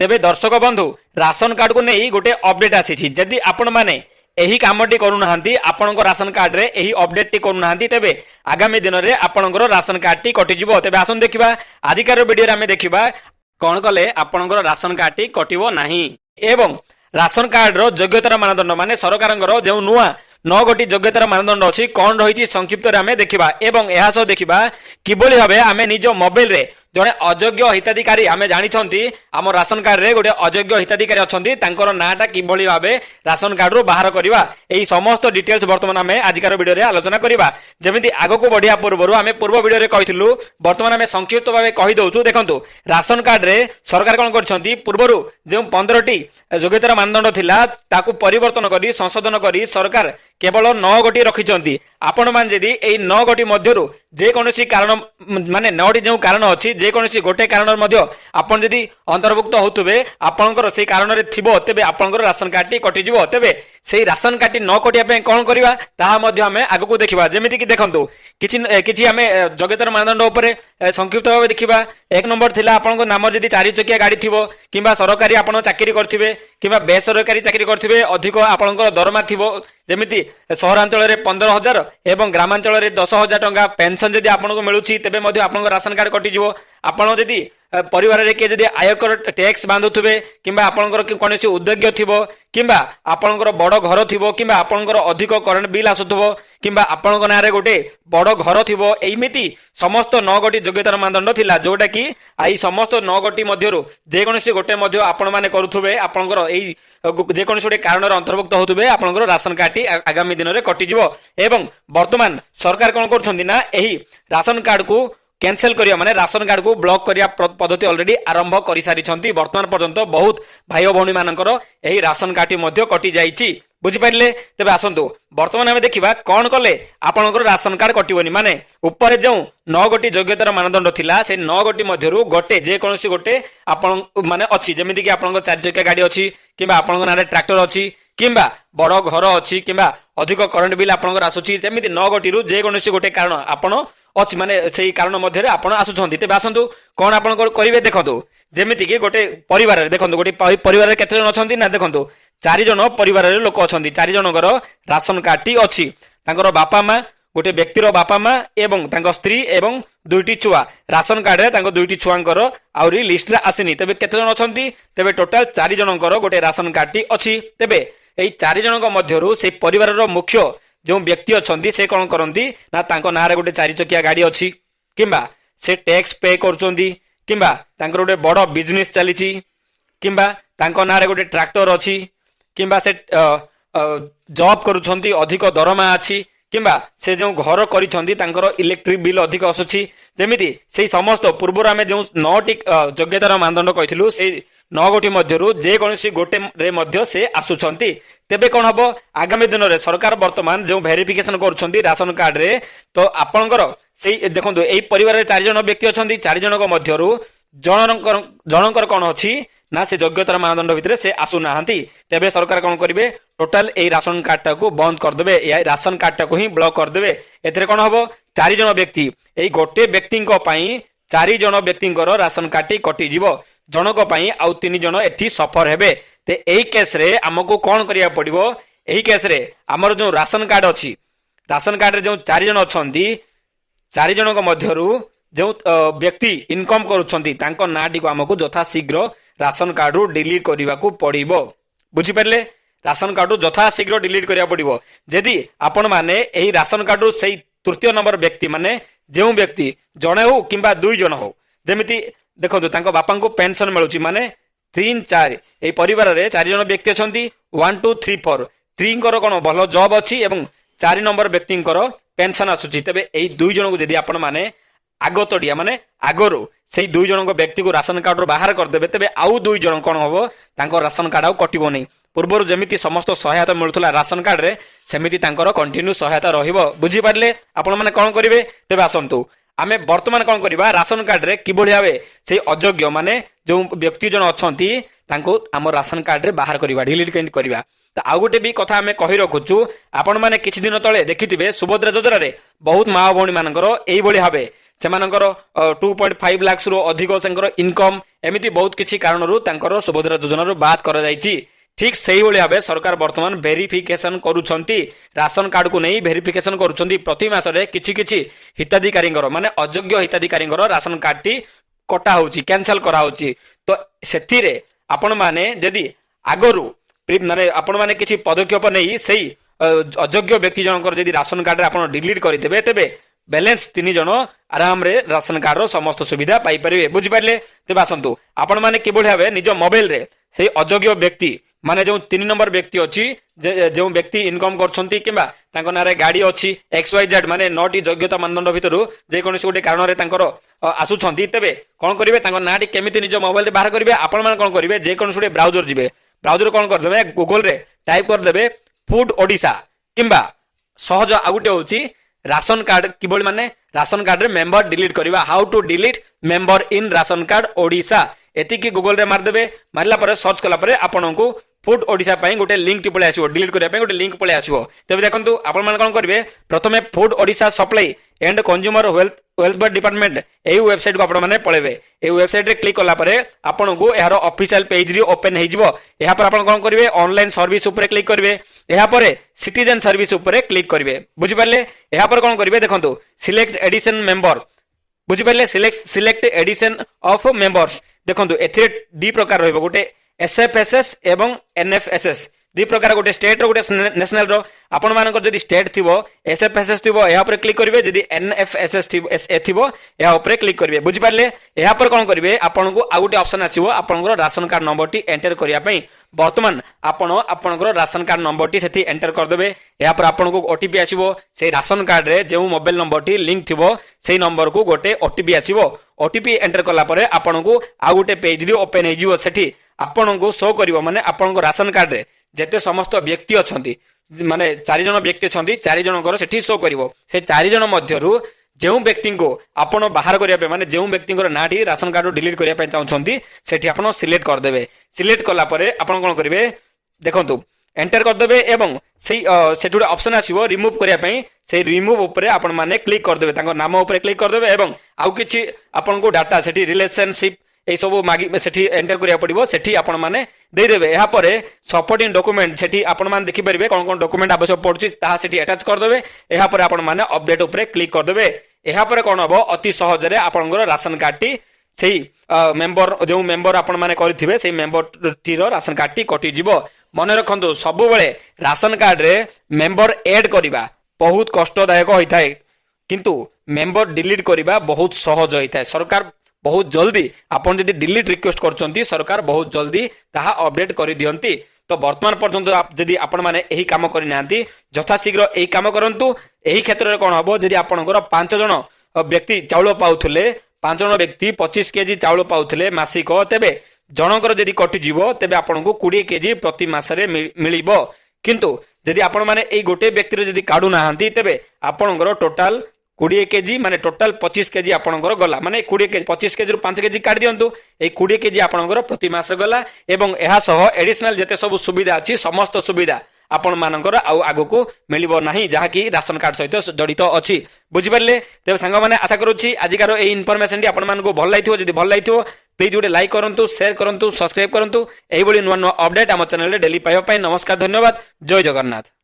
तेबे दर्शक बंधु राशन कार्ड को नहीं गोटे अपडेट आसी जदि आपण माने एही कामटी करूना आपण राशन कार्ड रे एही अपडेट टी करूना तेबे आगामी दिन में आपणकर राशन कार्ड टी कटिजिवो। तेबे आसन देखिबा आजिकार वीडियो रे आमे देखिबा कौन कले आपणकर राशन कार्ड टी कटिवो नाही एवं राशन कार्ड रो योग्यतार मानदंड माने सरकार जो नुआ 9 गोटी योग्यतार मानदंड अच्छी कौन रही संक्षिप्त आम देखा एवं यह सह देखा किभली भाव आम निज मोबाइल रे जड़े अयोग्य हिताधिकारी आम जानी आम राशन कार्ड रे गोटे अयोग्य हिताधिकारी अच्छा नाटा किभली भाव राशन कार्ड रू बाहर करवा यही समस्त डिटेल्स बर्तमान आम आजिकार वीडियो रे आलोचना करवा। जमी आग को बढ़िया पूर्व आम पूर्व वीडियो रे कहिथिलु बर्तमान आम संक्षिप्त भाव कहि दउछु। देखंतु राशन कार्ड रे सरकार कोन करछंती पूर्वरु जो 15टी योग्यतार मानदंड थिला ताकू परिवर्तन करी संशोधन करी सरकार केवल 9 गोटी रखिछंती। आपण मान जदि एई 9 गोटी मध्यरु जे कोनोसी कारण माने 9टी जो कारण अछि जे कोनोसी गोटे कारण मध्य आपण जदि अंतर्भुक्त होतुबे आपनकर सेई कारण रे थिबो तेबे आपनकर राशन कार्ड टी कटि जिवो। तेबे सेई राशन कार्ड टी न कटिया पे कोन करबा ताहा मध्य हमें आगु को देखिबा। जेमिति कि देखंतु किछि हमें योग्यतार मानदंड उपरे संक्षिप्त भाव देखिबा। एक नंबर थिला आपनको नाम जदि 4 चकिया गाड़ी थिबो किबा सरकारी आपण चाकरी करथिबे किबा बेसरकारी चाकरी करथिबे अधिक आपनको दरमा थिबो जेमिति सहरांचल रे 15,000 एवं ग्रामांचल रे 10,000 टंका पेंशन जदि आपनको मिलुछि तेबे मध्य आपनको राशन कार्ड कटि जिवो। आपण जदि परिवार रे के जदि आयकर टैक्स बांधुथुबे किबा आपनकर कोनोसी उद्योग थिबो किबा आपनकर बड़ घर थिबो किबा आपनकर अधिक करेंट बिल आसुथबो किबा आपनक ना रे गोटे बड़ घर थिबो एमिति समस्त 9 गोटी योग्यतार मानदंड थिला जोटा कि आई समस्त 9 गोटी मध्यरु जे कोनोसी गोटे मध्य आपण माने करूथुबे आपनकर एई जे कोनोसी गोटे कारण अंतर्भुक्त होतुबे आपनकर राशन कार्ड टी आगामी दिन रे कटि जिवो। एवं वर्तमान सरकार कोन करछन्ती ना एही राशन कार्ड को कैंसल करिया माने राशन कार्ड को ब्लॉक करिया पद्धति ऑलरेडी आरंभ करि सारी छंती। वर्तमान पर्यंत बहुत भाई भौणी मानकर एही राशन कार्ड मध्य कटि जाईची बुझि पाइले। तबे आसंतु वर्तमान हमें देखिबा कोन कले आपनकर राशन कार्ड कटिवनी माने ऊपर जो 9 गोटी योग्यतार मानदंड थिला से 9 गोटी मध्यरु गोटे जे कोनोसी गोटे आपन माने अछि जेमिति कि आपनकर 4 चक्का गाड़ी अछि किबा आपनकर नारे ट्रैक्टर अछि किबा बड़ घर अछि किबा अधिक करंट बिल आपनकर आसुछि जेमिति 9 गोटी रु जे कोनोसी गोटे कारण आपण अच्छी माने से कारण मध्य आपण आसुछंती। तेबे आसंतु कोन आपण करिवे देखंतु जेमिति कि गोटे परिवार रे देखंतु गोटे परिवार रे केते जन अछंती ना देखंतु 4 जन परिवार रे लोक अछंती 4 जनकर राशन कार्ड टी अछि तांकर बापा मां गोटे व्यक्तिर बापा मां एवं तांकर स्त्री एवं 2टी छुआ राशन कार्ड रे तांकर 2टी छुआंकर आउरी लिस्ट रे आसीनी। तेबे केते जन अछंती तेबे टोटल 4 जनकर गोटे राशन कार्ड टी अछि। तेबे एई 4 जनक मध्यरु से परिवार रो मुख्य जो व्यक्ति अच्छा से कौन करती ना तांको नारे गोटे 4 चकिया गाड़ी अच्छी किंबा से टैक्स पे करचोंदी किंबा तांकर गोटे बड़ बिजनेस चली किंबा तांको नारे गोटे ट्रैक्टर अच्छी किंबा से जॉब करुछंती अधिक दरमा अच्छी किंबा से जो घर करिछंती तांकर इलेक्ट्रिक बिल अधिक आसुछि जेमिति से समस्त पूर्व आम जो 9टी योग्यतार मानदंड कहिथिलु से 9 गोटी मध्यरु जे कोनोसी गोटे रे मध्य से आसुछंती। तेबे कोन हबो आगामी दिन रे सरकार वर्तमान जो वेरिफिकेशन करूछंती राशन कार्ड रे तो आपनकर से देखंतु एई परिवार रे 4 जन व्यक्ति अछंती 4 जनक मध्यरु जनकर कोन अछि ना से योग्यतार मानदंड भितरे से आसु नाहंती। तेबे सरकार कोन करिवे टोटल एई राशन कार्ड टाको बंद कर देबे या राशन कार्ड टाको ही ब्लॉक कर देबे। एथरे कोन हबो 4 जन व्यक्ति एई गोटे व्यक्ति को पई 4 जन व्यक्तिंकर राशन कार्ड टी कटि जिवो जनक पई आउ 3 जन एठी सफर हेबे। ते एई केस रे हमको कोन करिया पड़िबो एही केस रे हमर जो राशन कार्ड अछि राशन कार्ड रे जो 4 जन अछंती 4 जनक मध्यरु जो व्यक्ति इनकम करूछंती तांको नाटी को हमको यथा शीघ्र राशन कार्ड रू डिलीट करबा को पड़िबो। बुझि परले राशन कार्ड रू यथा शीघ्र डिलीट करिया पड़िबो। जदि आपण माने एही राशन कार्ड रू सेही तृतीय नंबर व्यक्ति माने जो व्यक्ति जणे हो किंबा 2 जन हो जेमिति देखंतु तांको बापा को पेंशन मिलुची माने 3 4 ए परिवार रे 4 जन व्यक्ति अछंती 1 2 3 4 3 कर कोन भलो जॉब अछि एवं 4 नंबर व्यक्तिंकर पेंशन आसुची। तेबे एई 2 जन को जदि आपण माने आगतडिया माने आगरो से 2 जन व्यक्ति को राशन कार्ड रो बाहर कर देबे तेबे आउ 2 जन कोन होबो तांको राशन कार्ड आउ कटिबो नै। पूर्वर जमिति समस्त सहायता मिलुथला राशन कार्ड रे सेमिति तांकर कंटिन्यू सहायता रहिबो। बुझि पारले आपण माने कोन करिवे तेबे आसंतु आमे वर्तमान कोन करिबा राशन कार्ड रे किबोली भाबे से अयोग्य माने जो व्यक्ति जन अछंती तांको हम राशन कार्ड रे बाहर करिबा डिलीट केंति करिबा। तो आउ गोटे भी कथा आमे कहि रखुछु आपण माने किछि दिन तळे देखिथिबे सुभद्रा योजना रे बहुत माँ भौणी मानकर एई भली भाबे ସେମାନଙ୍କର 2.5 ଲାକ୍ସ ରୁ ଅଧିକ ସେଙ୍କର ଇନକମ୍ ଏମିତି ବହୁତ କିଛି କାରଣରୁ ତାଙ୍କର ସୁଭଦ୍ରା ଯୋଜନାରୁ ବାଦ କରାଯାଇଛି। ଠିକ୍ ସେଇଭଳି ଭାବେ ସରକାର ବର୍ତ୍ତମାନ ଭେରିଫିକେସନ କରୁଛନ୍ତି, ରାସନ କାର୍ଡକୁ ନେଇ ଭେରିଫିକେସନ କରୁଛନ୍ତି। ପ୍ରତି ମାସରେ କିଛି କିଛି ହିତାଧିକାରୀଙ୍କର ମାନେ ଅଯୋଗ୍ୟ ହିତାଧିକାରୀଙ୍କର ରାସନ କାର୍ଡଟି କଟା ହଉଛି, କ୍ୟାନସଲ କରାହଉଛି। ତ ସେଥିରେ ଆପଣ ମାନେ ଯଦି ଆଗରୁ ମାନେ ଆପଣ ମାନେ କିଛି ପଦକ୍ଷେପ ନେଇ ସେଇ ଅଯୋଗ୍ୟ ବ୍ୟକ୍ତି ଜଣଙ୍କର ଯଦି ରାସନ କାର୍ଡରେ ଆପଣ ଡିଲିଟ୍ କରିଦେବେ, ତେବେ बैलेंस 3 जन आराम रे राशन कार्ड रो समस्त सुविधा पाई परिबे। बुझि पारले? तेबे आसंतु आपण माने किबोली भाबे निज मोबाइल रे सेही अयोग्य व्यक्ति माने जो 3 नंबर व्यक्ति अछि जो व्यक्ति इनकम करछंती किबा तांको नारे गाड़ी अछि XYZ माने 9 टी योग्यता मानदंड भितरु जे कोनसी गोटे कारण रे तांकर आसुछंती, तेबे कोन करिवे तांको नाटी केमिति निज मोबाइल रे बाहर करिवे। आपण माने कोन करिवे जे कोनसी गोटे ब्राउजर जिवे, ब्राउजर कोन कर देबे गूगल रे टाइप कर देबे फूड ओडिसा किबा सहज आ गुटे होची राशन कार्ड किबोली माने राशन कार्ड रे मेंबर डिलीट करवा, how to delete member in ration card Odisha एतिकी गूगल रे मार देबे। मारला परे सर्च कला परे आपनकू फूड ओडिसा पई गोटे लिंक टी पळे आसीबो, डिलीट करिया पई गोटे लिंक पळे आसीबो। तबे देखंतु आपण मान कोन करबे, प्रथमे food Odisha supply and consumer welfare department एही वेबसाइट को आपण माने पळेबे। एही वेबसाइट रे क्लिक कला परे आपनकू एहार ऑफिशियल पेज रे ओपन हे जिवो। एहा पर आपण कोन करबे, ऑनलाइन सर्विस ऊपर क्लिक करबे। एहा परे सिटीजन सर्विस ऊपर क्लिक करबे। बुझि पारले? एहा पर कोन करबे देखंतु सिलेक्ट एडिशन मेंबर, बुझि पारले? सिलेक्ट एडिशन ऑफ मेंबर्स देखंतु एथिरे दी प्रकार रहबो, गोटे SFSS एवं NFSS दी प्रकार, गोटे स्टेट रो गोटे नेशनल रो। आपण मानकर जदी स्टेट थिबो SFSS थिबो एहा पर क्लिक करिवे, जदी NFSS थिबो SA थिबो एहा ऊपर क्लिक करिवे। बुझि पारले? एहा पर कोन करिवे, आपनको आ गोटे ऑप्शन आसीबो आपनकर ration card number T enter करिया पई। वर्तमान आपण आपनकर राशन कार्ड नंबर टी सेठी एंटर कर देबे। एहा पर आपनको OTP आसीबो, से राशन कार्ड रे जेउ मोबाइल नंबर टी लिंक थिबो सेही नंबर को गोटे OTP आसीबो। OTP एंटर कला परे आपनको आ गोटे पेज रे ओपन हे जिवो। सेठी आपनको शो करिवो माने आपनको राशन कार्ड रे जेते समस्त व्यक्ति अछंती माने 4 जन व्यक्ति अछंती, 4 जनकर सेठी शो करिवो। से 4 जन मध्यरु जेउ व्यक्ति को आपण बाहर करिया पे माने जेउ व्यक्ति नाटी राशन कार्ड डिलीट करिया पे चाहछंती सेठी आपण सिलेक्ट कर देबे। सिलेक्ट कला परे आपण कोन करिवे देखंतु एंटर कर देबे एवं सेही सेठी ऑप्शन आसीबो रिमूव करिया पे। से रिमूव ऊपर आपण माने क्लिक कर देबे, तांको नाम ऊपर क्लिक कर देबे एवं आउ किछि आपण को डाटा सेठी रिलेशनशिप ए सब मागी सेठी एंटर करिया पड़िबो। सेठी आपण माने दे देबे। एहा परे सपोर्टिंग डॉक्यूमेंट सेठी आपण माने देखि परिबे कोन कोन डॉक्यूमेंट आवश्यक पड़छि ता सेठी अटैच कर देबे। एहा परे आपण माने अपडेट ऊपर क्लिक कर देबे। एहा परे कोन हबो अति सहज रे आपनकर राशन कार्ड टी सेही मेंबर जो मेंबर आपण माने करिथिबे सेही मेंबर टी रो राशन कार्ड टी कटि जिवो। मन रखंतु सब बेले राशन कार्ड रे मेंबर ऐड करिबा बहुत कष्टदायक होइथाय, किंतु मेंबर डिलीट करिबा बहुत सहज होइथाय। सरकार बहुत जल्दी आपन जदि डिलीट रिक्वेस्ट करचंती सरकार बहुत जल्दी ताहा अपडेट करि दियंती। तो वर्तमान पर्यंत जदि आपण माने एही काम करि नांती यथाशीघ्र एही काम करंतु। एही क्षेत्र रे कोन हबो, जदि आपनकर 5 जन व्यक्ति चाउल पाउथले, 5 जन व्यक्ति 25 केजी चाउल पाउथले मासिक, तेबे जनकर जदि कटि जीवो तेबे आपनको 20 केजी प्रति मासरे मिलिबो। किंतु जदि आपण माने एही गोटे व्यक्ति रे जदि काडू नाहंती तेबे आपनकर टोटल 20 केजी माने टोटल 25 केजी आपनकर गला, माने 20 केजी 25 केजी रु 5 केजी काट दियंतु। ए 20 केजी आपनकर प्रति मास गला एवं एहा सह एडिशनल जते सब सुविधा अछि समस्त सुविधा आपण मानकर आउ आगु को मिलिबो नाही, जहा कि राशन कार्ड सहित जडित अछि। बुझि परले? तेबे संग माने आशा करूछि आजिकार ए इन्फॉर्मेशन टी आपण मानको भल लागिथिबो। जदि भल लागिथिबो प्लीज गोटे लाइक करंतु, शेयर करंतु, सब्सक्राइब करंतु। एही बडी नुवा नुवा अपडेट हम चैनल रे डेली पाइबा पई। नमस्कार, धन्यवाद, जय जगन्नाथ।